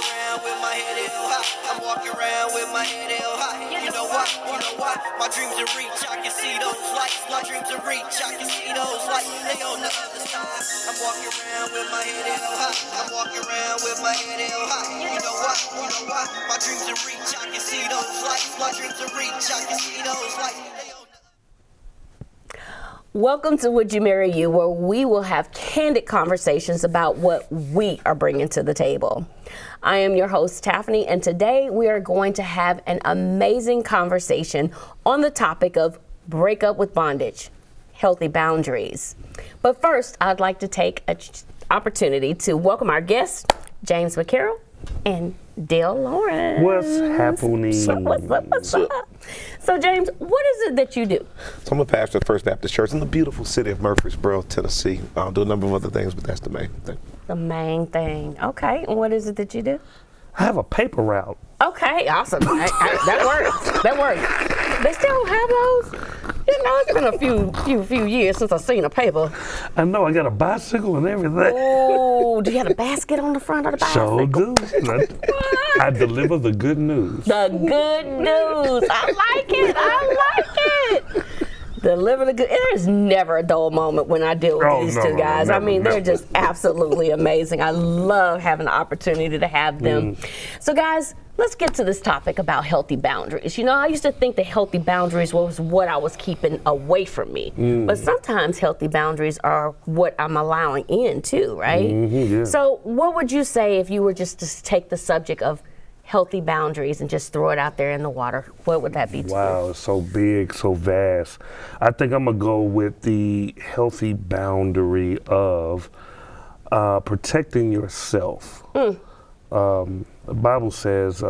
around with my head held high. I'm walking around with my head held high. You know why? You know why? My dreams are reach. I can see those lights. My dreams are reach. I can see those lights. They on the other side. I'm walking around with my head held high. I'm walking around with my head held high. You know why? You know why? My dreams are reach. I can see those lights. My dreams are reach. I can see those lights. Welcome to Would You Marry You, where we will have candid conversations about what we are bringing to the table. I am your host, Taffany, and today we are going to have an amazing conversation on the topic of break up with bondage, healthy boundaries. But first, I'd like to take an opportunity to welcome our guests, James McCarroll and Dale Lawrence. What's happening? What's up? So, James, what is it that you do? So I'm a pastor at First Baptist Church in the beautiful city of Murfreesboro, Tennessee. I'll do a number of other things, but that's the main thing. The main thing. Okay. And what is it that you do? I have a paper route. Okay, awesome. That works. That works. They still have those? You know, it's been a few years since I've seen a paper. I know, I got a bicycle and everything. Oh, do you have a basket on the front of the bicycle? Sure do. I deliver the good news. The good news. I like it. I like it. Deliver the good. There's never a dull moment when I deal with these two guys. Never, I mean, they're never. just absolutely amazing. I love having the opportunity to have them. So, guys, let's get to this topic about healthy boundaries. You know, I used to think that healthy boundaries was what I was keeping away from me. But sometimes healthy boundaries are what I'm allowing in too, right? Yeah. So what would you say if you were just to take the subject of healthy boundaries and just throw it out there in the water? What would that be to you? Wow, it's so big, so vast. I think I'm going to go with the healthy boundary of protecting yourself. The Bible says,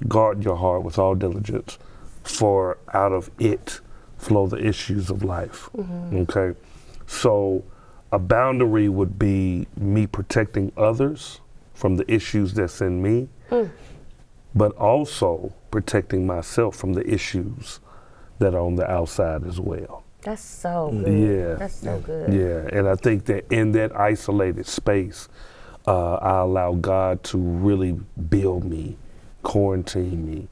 guard your heart with all diligence, for out of it flow the issues of life. Okay? So a boundary would be me protecting others from the issues that's in me, but also protecting myself from the issues that are on the outside as well. That's so good. Yeah. That's so good. Yeah, and I think that in that isolated space, I allow God to really build me, quarantine me,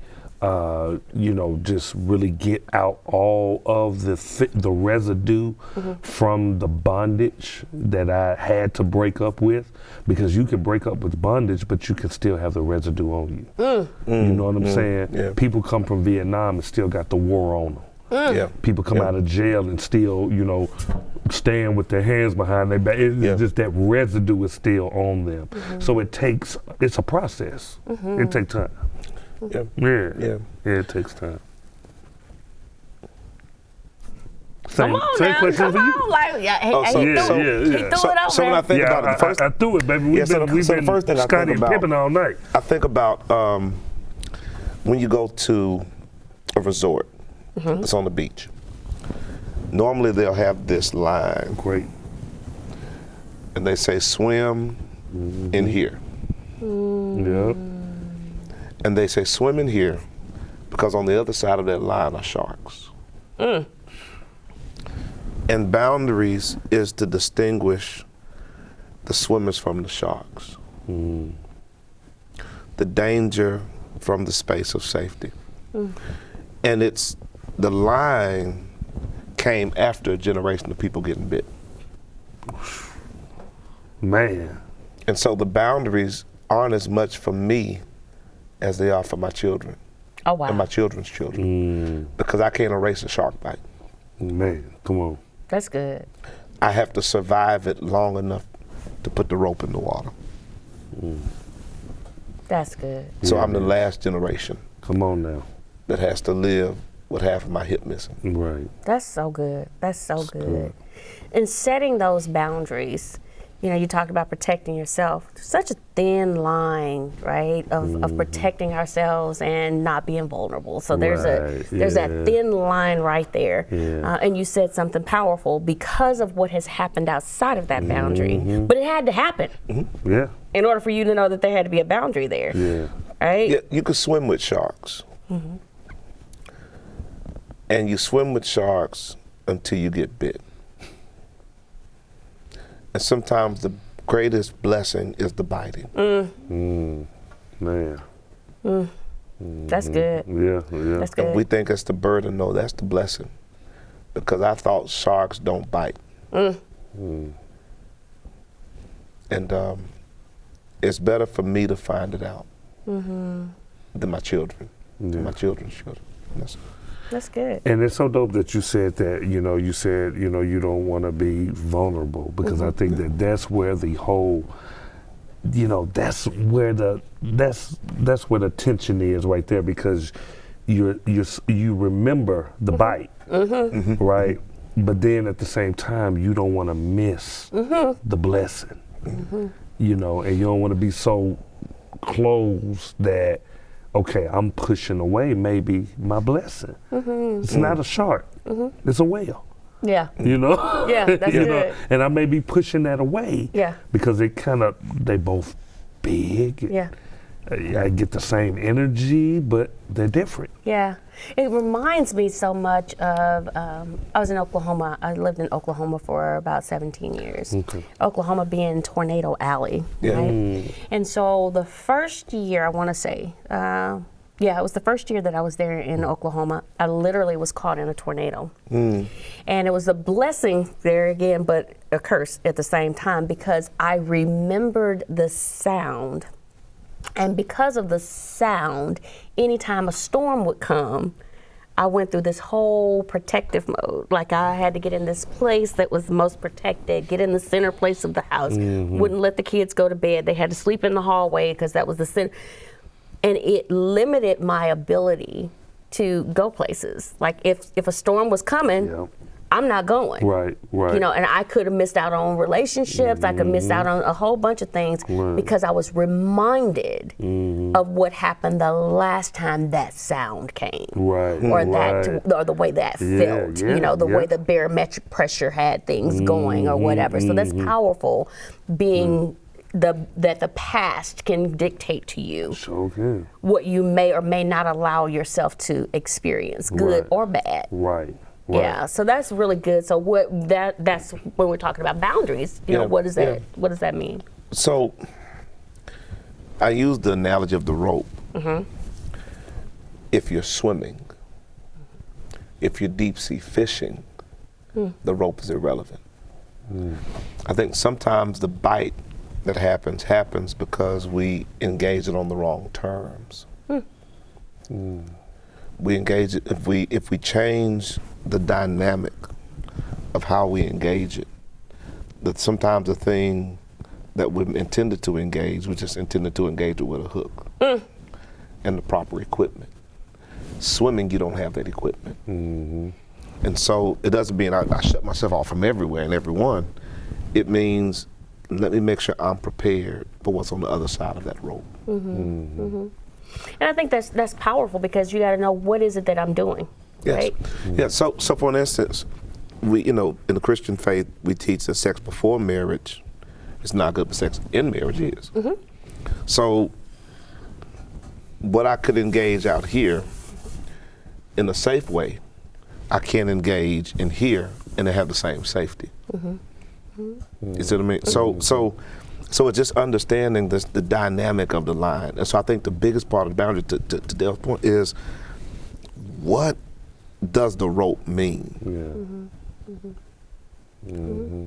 just really get out all of the residue from the bondage that I had to break up with, because you can break up with bondage, but you can still have the residue on you. You know what I'm saying? Yeah. People come from Vietnam and still got the war on them. Yeah. People come out of jail and still, stand with their hands behind their back. It's just that residue is still on them. So it's a process. It takes time. Yeah, it takes time. Come on now, come on. Like, he threw it out So when I think about it, first I threw it, baby. We've been the first thing I Scotty think and about, Pippen all night. I think about when you go to a resort, it's on the beach. Normally they'll have this line. Great. And they say swim in here. Yep. And they say swim in here because on the other side of that line are sharks. And boundaries is to distinguish the swimmers from the sharks. The danger from the space of safety. And the line came after a generation of people getting bit. Man. And so the boundaries aren't as much for me as they are for my children. Oh, wow. And my children's children. Because I can't erase a shark bite. Man, come on. That's good. I have to survive it long enough to put the rope in the water. That's good. So I'm the last generation Come on now. that has to live with half of my hip missing. Right. That's so good. That's so good. And setting those boundaries, you talked about protecting yourself. There's such a thin line, right, of protecting ourselves and not being vulnerable. So there's that thin line right there. And you said something powerful because of what has happened outside of that boundary. But it had to happen. Yeah. In order for you to know that there had to be a boundary there. Yeah. Right? Yeah, you can swim with sharks. And you swim with sharks until you get bit. And sometimes the greatest blessing is the biting. Man. That's good. Yeah. That's good. And we think it's the burden. No, that's the blessing. Because I thought sharks don't bite. And it's better for me to find it out than my children, my children's children. That's good. And it's so dope that you said that, you don't want to be vulnerable, because I think that that's where the whole, that's where the tension is right there, because you remember the bite, right? But then at the same time, you don't want to miss the blessing, and you don't want to be so close that, okay, I'm pushing away maybe my blessing. It's not a shark, it's a whale. Yeah. Yeah, that's good. And I may be pushing that away. Yeah. Because they both big. Yeah. I get the same energy, but they're different. Yeah. It reminds me so much of, I was in Oklahoma. I lived in Oklahoma for about 17 years. Okay. Oklahoma being Tornado Alley, right? And so the first year, I want to say, it was the first year that I was there in Oklahoma. I literally was caught in a tornado. And it was a blessing there again, but a curse at the same time, because I remembered the sound. And because of the sound, anytime a storm would come, I went through this whole protective mode. Like, I had to get in this place that was most protected, get in the center place of the house, wouldn't let the kids go to bed. They had to sleep in the hallway because that was the center. And it limited my ability to go places. Like, if a storm was coming, I'm not going. Right. And I could have missed out on relationships. I could miss out on a whole bunch of things because I was reminded of what happened the last time that sound came. Right. Or or the way that felt. The way the barometric pressure had things going or whatever. So that's powerful, being that the past can dictate to you what you may or may not allow yourself to experience, good or bad. Right. Yeah, so that's really good. So that's when we're talking about boundaries. What does that mean? So I use the analogy of the rope. If you're swimming, if you're deep sea fishing, the rope is irrelevant. I think sometimes the bite that happens because we engage it on the wrong terms. We engage it if we change the dynamic of how we engage it. That sometimes the thing that we're intended to engage, we just intended to engage it with a hook and the proper equipment. Swimming, you don't have that equipment. And so it doesn't mean I shut myself off from everywhere and everyone. It means, let me make sure I'm prepared for what's on the other side of that rope. And I think that's powerful, because you got to know, what is it that I'm doing, right? Yeah. So for instance, we in the Christian faith, we teach that sex before marriage is not good, but sex in marriage is. So what I could engage out here in a safe way, I can't engage in here and they have the same safety. You see what I mean? So it's just understanding the dynamic of the line. And so I think the biggest part of the boundary, to Dale's point, is what does the rope mean?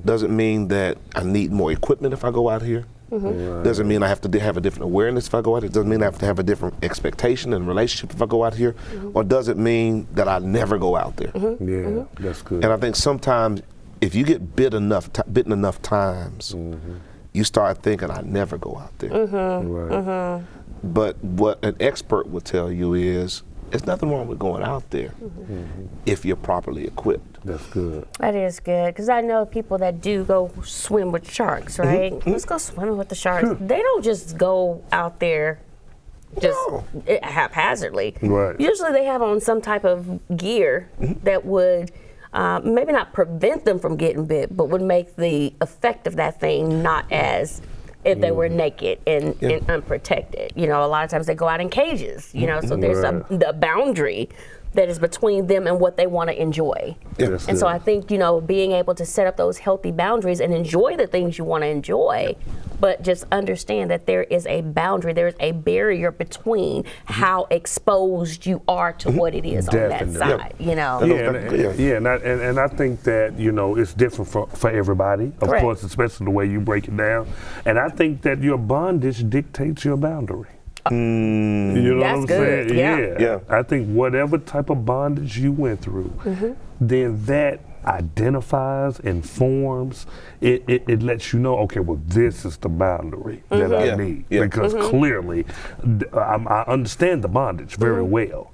Does it mean that I need more equipment if I go out here? Does it mean I have to have a different awareness if I go out here? Does it mean I have to have a different expectation and relationship if I go out here? Or does it mean that I never go out there? Yeah, that's good. And I think sometimes if you get bitten enough times, you start thinking, I never go out there. But what an expert will tell you is, there's nothing wrong with going out there if you're properly equipped. That's good. That is good, because I know people that do go swim with sharks, right? Let's go swimming with the sharks. They don't just go out there haphazardly. Right. Usually they have on some type of gear that would maybe not prevent them from getting bit, but would make the effect of that thing not as if they were naked and unprotected. A lot of times they go out in cages, so there's a boundary that is between them and what they want to enjoy. That's And so good. I think, being able to set up those healthy boundaries and enjoy the things you want to enjoy, but just understand that there is a boundary, there is a barrier between how exposed you are to what it is on that Definitely. side, And I think that, it's different for everybody, of Correct. course, especially the way you break it down. And I think that your bondage dictates your boundary. You know That's what I'm good, saying? yeah. I think whatever type of bondage you went through, then that identifies, informs, it lets you know, okay, well, this is the boundary that I need. Because clearly, I understand the bondage very well.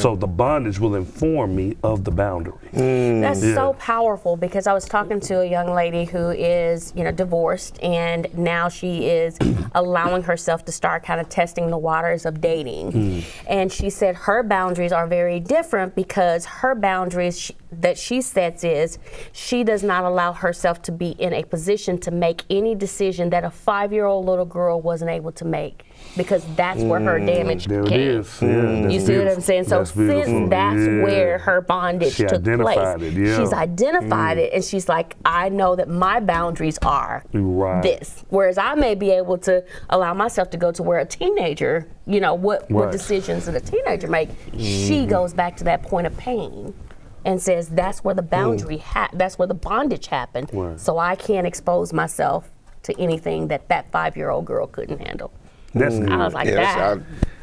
So the bondage will inform me of the boundary. That's so powerful, because I was talking to a young lady who is, divorced, and now she is allowing herself to start kind of testing the waters of dating. And she said her boundaries are very different, because her boundaries that she sets is she does not allow herself to be in a position to make any decision that a 5-year-old little girl wasn't able to make, because that's where her damage There came. it is. Yeah, You see what I'm saying? So That's beautiful. since that's Yeah. where her bondage She took identified place, it, yeah. she's identified it, and she's like, I know that my boundaries are Right. this. Whereas I may be able to allow myself to go to where a teenager, what Right. decisions that a teenager make, she goes back to that point of pain and says that's where the boundary, that's where the bondage happened. Right. So I can't expose myself to anything that 5-year-old girl couldn't handle. That's good. I was like, Yes,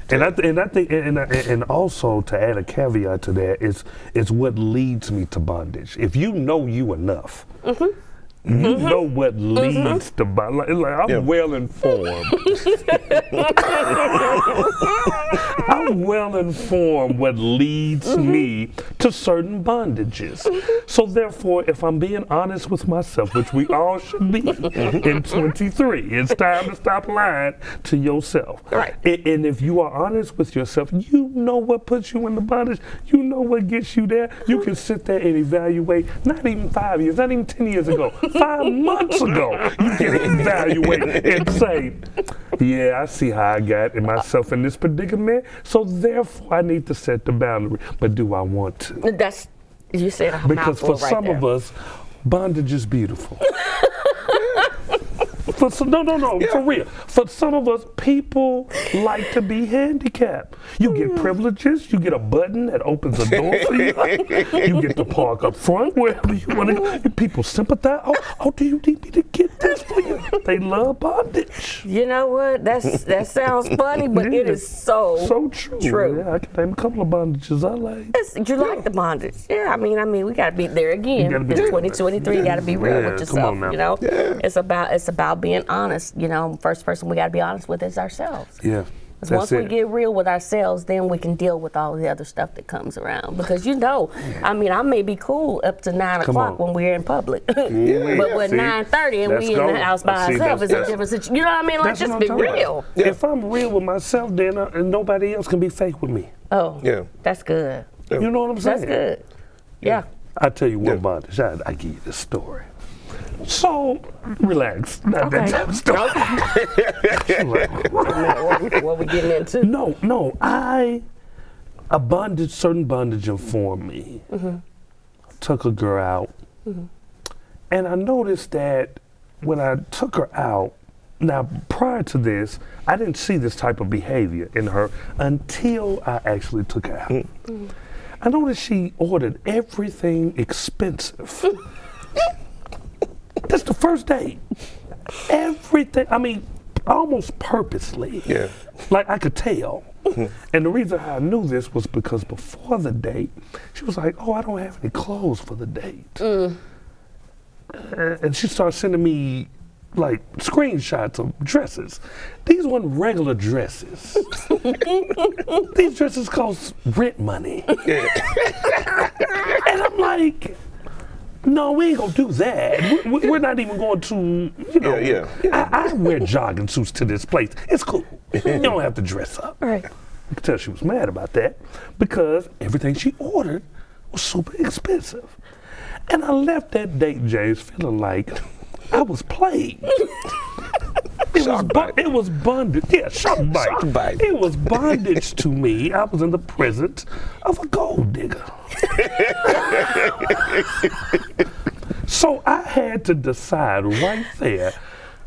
that. And I think, and also to add a caveat to that is what leads me to bondage. If you know you enough, you know what leads to bondage. Like I'm well informed. I'm well informed what leads me to certain bondages. So therefore, if I'm being honest with myself, which we all should be in 23, it's time to stop lying to yourself. Right. And if you are honest with yourself, you know what puts you in the bondage. You know what gets you there. You can sit there and evaluate, not even 5 years, not even 10 years ago, 5 months ago, you can evaluate and say, yeah, I see how I got myself in this predicament, so therefore I need to set the boundary. But do I want to? That's, you said a Because mouthful for right some there. of us, bondage is beautiful. No, for real. For some of us, people like to be handicapped. You get privileges, you get a button that opens a door for you. You get to park up front wherever you want to go. People sympathize. Oh, do you need me to get this for you? They love bondage. You know what? That sounds funny, but it Yeah. is so true. Yeah, I can name a couple of bondages I like. You like the bondage? Yeah, I mean, we gotta be there again. You gotta be In real. 2023, you gotta be real Yeah, with come yourself. on now. It's about being honest. First person we gotta be honest with is ourselves. Yeah. Because once we get real with ourselves, then we can deal with all the other stuff that comes around. Because I may be cool up to 9 o'clock on. when we're in public, but when See, 9:30 and let's we in go. the house by See, ourselves, it's a that's- different situation. You know what I mean? Like, That's what just I'm be talking real. about. If I'm real with myself, then nobody else can be fake with me. Oh, Yeah. that's good. You know what I'm saying? That's good. Yeah. I tell you one Yeah. bondage. I give you this story. So relax. Not that Okay. type of story. What we getting into? No. Certain bondage informed me. Took a girl out, and I noticed that when I took her out. Now, prior to this, I didn't see this type of behavior in her until I actually took her out. I noticed she ordered everything expensive. That's the first date. Everything, almost purposely. Yeah. Like I could tell. And the reason I knew this was because before the date, she was like, oh, I don't have any clothes for the date. And she started sending me like screenshots of dresses. These weren't regular dresses. These dresses cost rent money. And I'm like, no, we ain't gonna do that. We're not even going to, Yeah. I wear jogging suits to this place. It's cool. You don't have to dress up. Right. I could tell she was mad about that because everything she ordered was super expensive. And I left that date, James, feeling like I was played. It was bondage. Yeah, shark bite. Shark bite. It was bondage to me. I was in the presence of a gold digger. So I had to decide right there,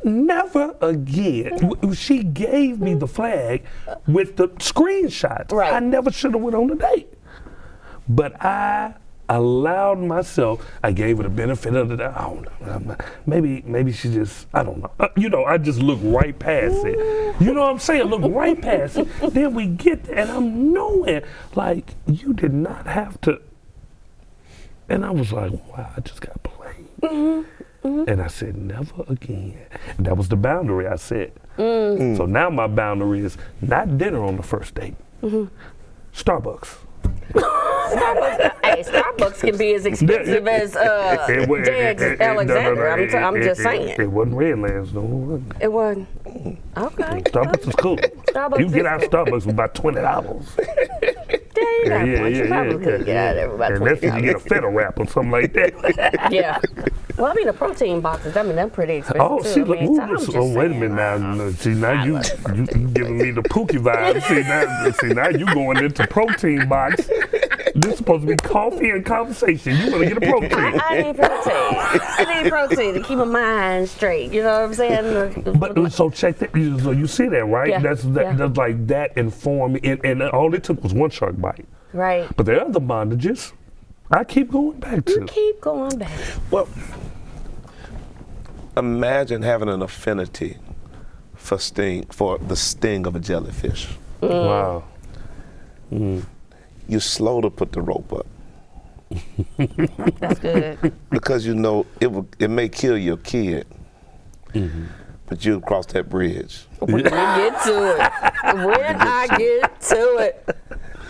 never again. She gave me the flag with the screenshots. Right. I never should have went on a date. But I allowed myself, I gave her the benefit of the doubt. I don't know. Maybe she just, I don't know. I just look right past it. You know what I'm saying? Look right past it. Then we get there and I'm knowing, like, you did not have to. And I was like, wow, I just got played. And I said, never again. And that was the boundary I set. So now my boundary is not dinner on the first date. Starbucks. Starbucks can be as expensive as Jags Alexander. I'm just saying. It wasn't Redlands, no. It wasn't. Okay. Starbucks is cool. Starbucks You can get is out of cool. Starbucks for about $20. Yeah, you probably could get out of there for about And that's if you get a $20. feta wrap or something like that. Yeah. Well, I mean, the protein boxes, they're pretty expensive Oh, too. see, I look, mean, so I'm just wait a saying. minute now. See, now you giving me the Pookie vibe. See, now you going into protein box. This is supposed to be coffee and conversation. You want to get a protein. I need protein. I need protein to keep my mind straight. You know what I'm saying? But so check that. So you see that, right? Yeah, That's like that informed me, and all it took was one shark bite. Right. But there are other bondages I keep going back to. You keep going back. Well, imagine having an affinity for the sting of a jellyfish. Wow. You're slow to put the rope up That's good. because you know it may kill your kid, but you'll cross that bridge. When we get to it. When I get to it.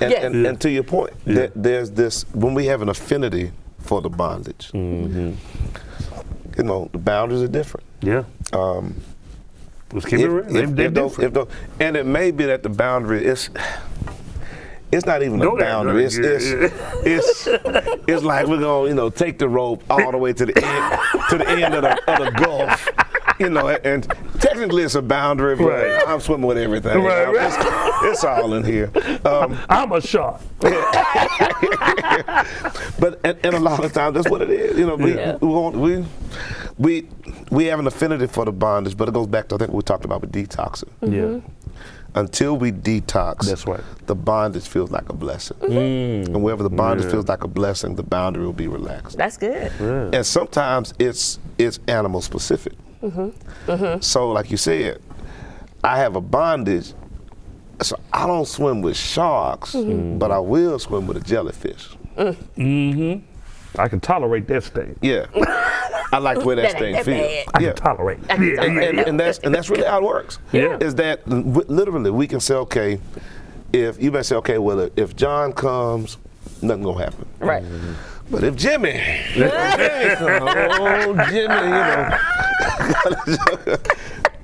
Yes. And to your point, there's this, when we have an affinity for the bondage, you know, the boundaries are different. Yeah. Let's keep it real. They're different. And it may be that the boundary is, it's not even a boundary. It's like we're gonna, take the rope all the way to the end of the Gulf. And technically it's a boundary, but Right. I'm swimming with everything. Right. It's all in here. I'm a shark. But and a lot of times that's what it is. We have an affinity for the bondage, but it goes back to I think what we talked about with detoxing. Yeah. Until we detox, That's right. the bondage feels like a blessing. And wherever the bondage feels like a blessing, the boundary will be relaxed. That's good. And sometimes it's animal specific. So like you said, I have a bondage, so I don't swim with sharks, but I will swim with a jellyfish. I can tolerate that sting. Yeah. I like the way that That sting ain't that feels. I can tolerate it. And that's really how it works. Yeah. Is that literally we can say, okay, if you may say, okay, well, if John comes, nothing gonna happen. Right. But if Jimmy,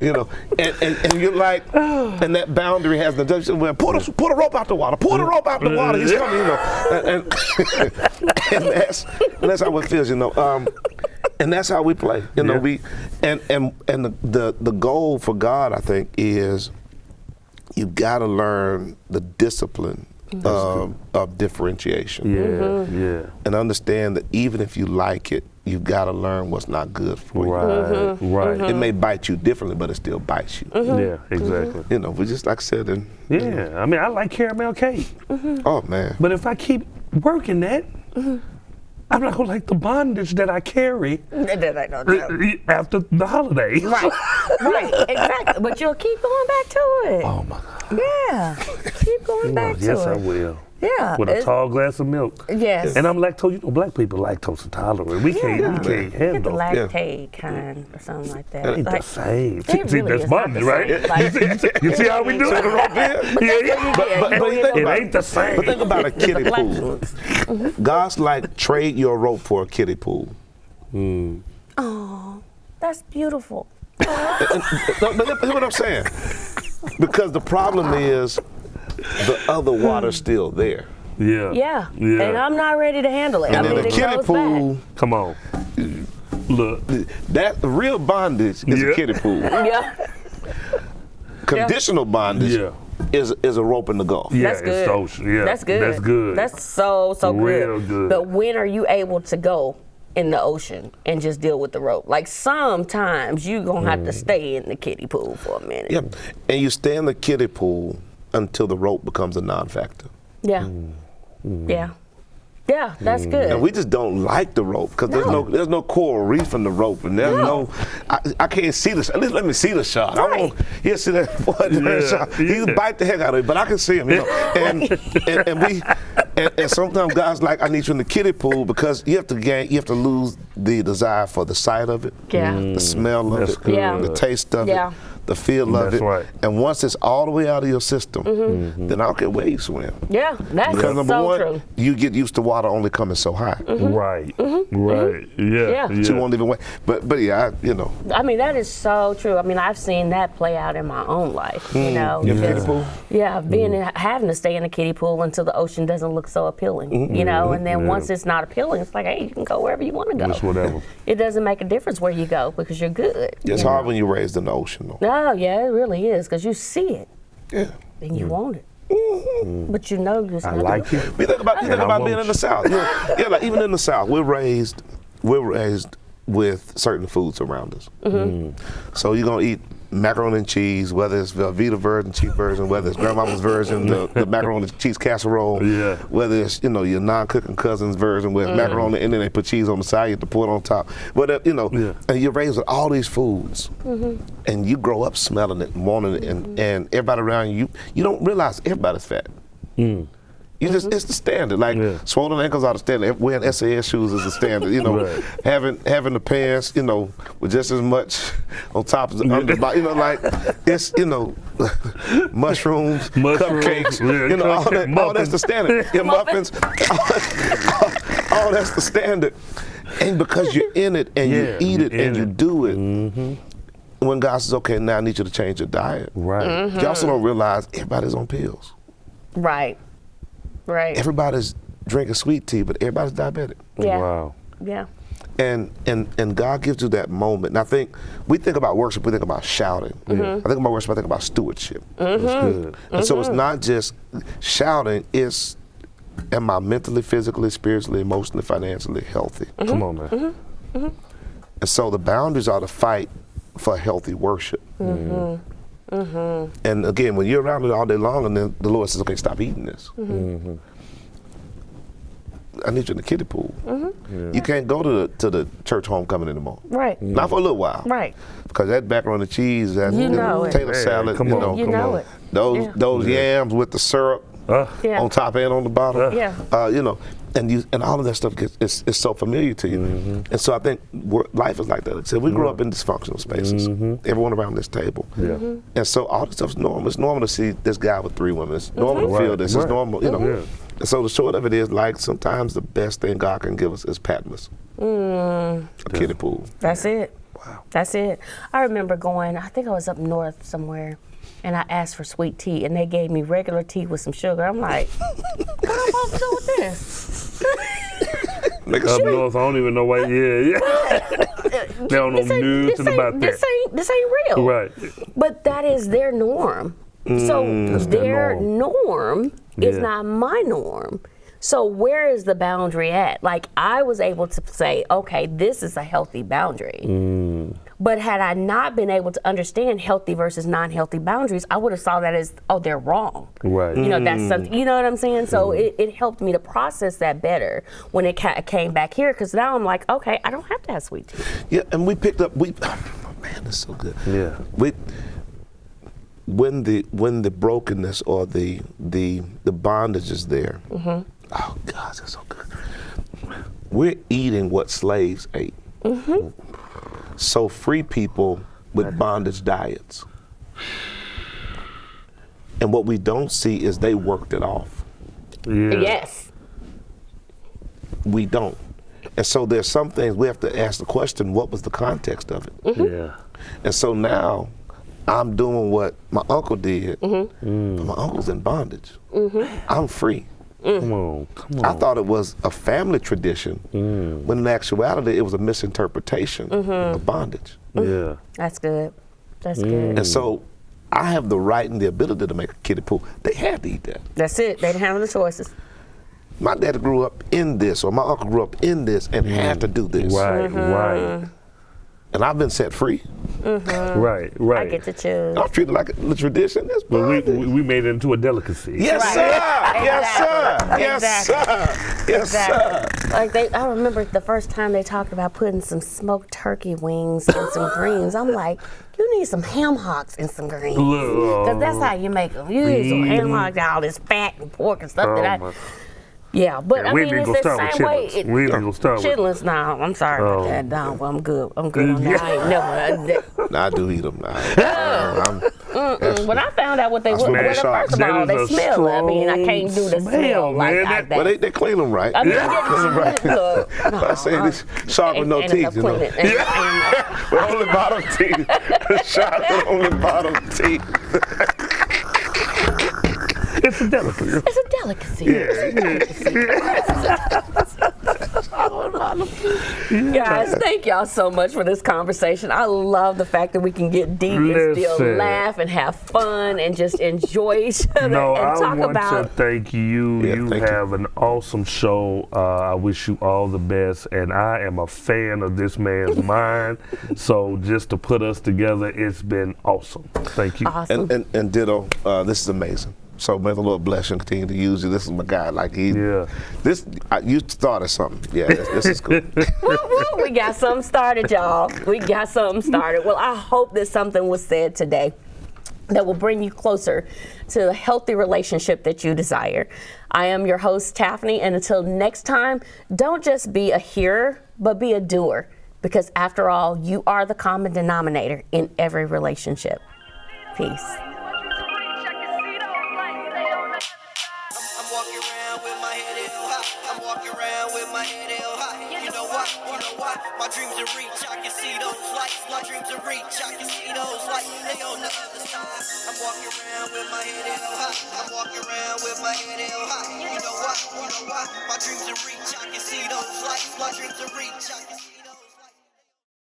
and you're like, and that boundary has the well, pull the rope out the water, pull the rope out the water. He's coming, and that's how it feels, and that's how we play, we, and the goal for God, I think, is you got to learn the discipline of differentiation. Yeah. And understand that even if you like it, you got to learn what's not good for you. Right. It may bite you differently, but it still bites you. Yeah, exactly. We just like I said. And, Yeah, I mean, I like caramel cake. Oh, man. But if I keep working that, I'm not gonna like the bondage that I carry after the holiday. Right, exactly. But you'll keep going back to it. Oh my God. Yeah, keep going back to it. Yes, I will. Yeah. With a tall glass of milk. Yes. And I'm lactose. Black people lactose intolerant. We can't Get the handle it. lactate kind or something like that. It ain't the Like, same. it See, really that's is not bondage, the right? same. Like- You see how we do it? Yeah. But you think It about ain't the same. But think about a kiddie black pool. God's like, trade your rope for a kiddie pool. Oh, that's beautiful. But hear what I'm saying. Because the problem is the other water's still there. Yeah. And I'm not ready to handle it. And I in mean, a it kiddie goes pool, back. Come on. Look. that real bondage is a kiddie pool. Yeah. Conditional bondage Yeah. is a rope in the Gulf. Yeah, That's it's good. the ocean. Yeah, That's good. That's good. That's so Real good. good. But when are you able to go in the ocean and just deal with the rope? Like sometimes you gonna have to stay in the kiddie pool for a minute. Yeah, and you stay in the kiddie pool until the rope becomes a non-factor. Yeah. Yeah. Yeah, that's good. And we just don't like the rope because there's no coral reef in the rope, and there's no. I can't see the. At least let me see the shark. Right. I want you see that boy, shark. He can bite the heck out of it, but I can see him. You know, and sometimes guys like, I need you in the kiddie pool because you have to lose the desire for the sight of it, Yeah. the smell of That's it, good. Yeah. the taste of Yeah. it, the feel of That's it. right. And once it's all the way out of your system, then I don't care where you swim. Yeah, that's Because number so one, true. you get used to water only coming so high. Right. Right. Yeah. Yeah. So you won't even wait. But yeah, you know. I mean, that is so true. I mean, I've seen that play out in my own life, you know. Your because- kiddie pool? Yeah, having to stay in a kiddie pool until the ocean doesn't look so appealing, you know. And then once it's not appealing, it's like, hey, you can go wherever you want to go. Just whatever. It doesn't make a difference where you go because you're good. It's you hard know? when you're raised in the ocean, though. No, yeah, it really is because you see it Yeah. and you want it, but you know you're I not. like it. You think about And I being won't. in the South. Yeah, like even in the South, we're raised with certain foods around us. So you're gonna eat macaroni and cheese, whether it's Velveeta version, cheap version, whether it's grandmama's version, the macaroni and cheese casserole, Yeah. whether it's your non-cooking cousin's version with macaroni and then they put cheese on the side, you have to pour it on top. But Yeah. and you're raised with all these foods, and you grow up smelling it, wanting it, and everybody around you don't realize everybody's fat. You just it's the standard. Like swollen ankles are the standard. Wearing SAS shoes is the standard. You know, Right. having the pants, with just as much on top as the underbody. Like it's mushrooms, cupcakes. Yeah, all that's the standard. Yeah, muffins. all that's the standard. And because you're in it and you eat it and you do it. When God says, okay, now I need you to change your diet. Right. You also don't realize everybody's on pills. Right. Right. Everybody's drinking sweet tea, but everybody's diabetic. Yeah. Wow. Yeah. And God gives you that moment. And I think we think about worship, we think about shouting. I think about worship, I think about stewardship. That's good. And so it's not just shouting, it's am I mentally, physically, spiritually, emotionally, financially healthy? Come on, man. And so the boundaries are to fight for healthy worship. And again, when you're around it all day long and then the Lord says, okay, stop eating this. I need you in the kiddie pool. You can't go to the church homecoming anymore. Right. Not for a little while. Right. Because that macaroni and cheese, that You know it. potato salad, come on, You come know on. it. those yams with the syrup Yeah. on top and on the bottom. Yeah. And all of that stuff is so familiar to you. And so I think life is like that. So we grew up in dysfunctional spaces. Everyone around this table. Yeah. And so all this stuff's normal. It's normal to see this guy with 3 women. It's normal to feel Right, this. It's right. normal, Yeah. And so the short of it is, like, sometimes the best thing God can give us is Patmos. A kiddie pool. That's it. Wow. That's it. I remember going, I think I was up north somewhere, and I asked for sweet tea, and they gave me regular tea with some sugar. I'm like, what am I supposed to do with this? Up north, I don't even know why. Yeah. They don't know nothing about that. This ain't real. Right. But that is their norm. So their norm is Yeah. not my norm. So where is the boundary at? Like, I was able to say, okay, this is a healthy boundary. But had I not been able to understand healthy versus non-healthy boundaries, I would have saw that as, oh, they're wrong. Right. That's something, you know what I'm saying? So it helped me to process that better when it came back here, because now I'm like, okay, I don't have to have sweet tea. Yeah, and we picked up, man, that's so good. Yeah. When the brokenness or the bondage is there, oh God, that's so good. We're eating what slaves ate. So free people with bondage diets. And what we don't see is they worked it off. Yeah. Yes. We don't. And so there's some things we have to ask the question, what was the context of it? Yeah. And so now I'm doing what my uncle did, but my uncle's in bondage. I'm free. Come on. I thought it was a family tradition, when in actuality it was a misinterpretation of bondage. Yeah. That's good. That's good. And so I have the right and the ability to make a kiddie pool. They had to eat that. That's it. They didn't have the choices. My dad grew up in this, or my uncle grew up in this, and had to do this. Right, right. And I've been set free. Right, right. I get to choose. I'm treated like a tradition. That's But bondage. we made it into a delicacy. Yes, Right. sir. Yes, sir. Yes, Exactly. sir. Yes, sir. Like I remember the first time they talked about putting some smoked turkey wings and some greens. I'm like, you need some ham hocks and some greens. Because that's how you make them. You need some ham hocks, all this fat and pork and stuff Yeah, but I we mean, ain't it's gonna the start same way. with chitlins. We ain't gonna start with chitlins now. I'm sorry about that. No, I'm good. I'm good on that. I ain't never. Nah, I do eat them now. When I found out what they were, Man, well, first of that all, is they a smell. I mean, I strong can't do the smell, smell like man. that. Well, they clean them right. I mean, Clean them right. look, no, I say this sharp with no ain't teeth, enough you know. cleaning. Ain't- With only bottom teeth. Sharp with only bottom teeth. It's a delicacy. It's a delicacy. Guys, thank y'all so much for this conversation. I love the fact that we can get deep and still Listen. laugh and have fun and just enjoy each other No, and I talk want about. to thank you. Yeah, You thank you. have an awesome show. I wish you all the best, and I am a fan of this man's mind. So just to put us together, it's been awesome. Thank you. Awesome. And ditto, this is amazing. So may the Lord bless you and continue to use you. This is my guy. Like Yeah. You started something. Yeah, this is cool. Woo-woo, we got something started, y'all. We got something started. Well, I hope that something was said today that will bring you closer to the healthy relationship that you desire. I am your host, Taffany, and until next time, don't just be a hearer, but be a doer. Because after all, you are the common denominator in every relationship. Peace. I'm walking around with my head held high. I'm walking around with my head held high. You know why? You know why? My dreams are reach. I can see those lights. My dreams are reach. I can see those lights. They on the other side. I'm walking around with my head held high. I'm walking around with my head held high. You know why? You know why? My dreams are reach. I can see those lights. My dreams are reach. I can see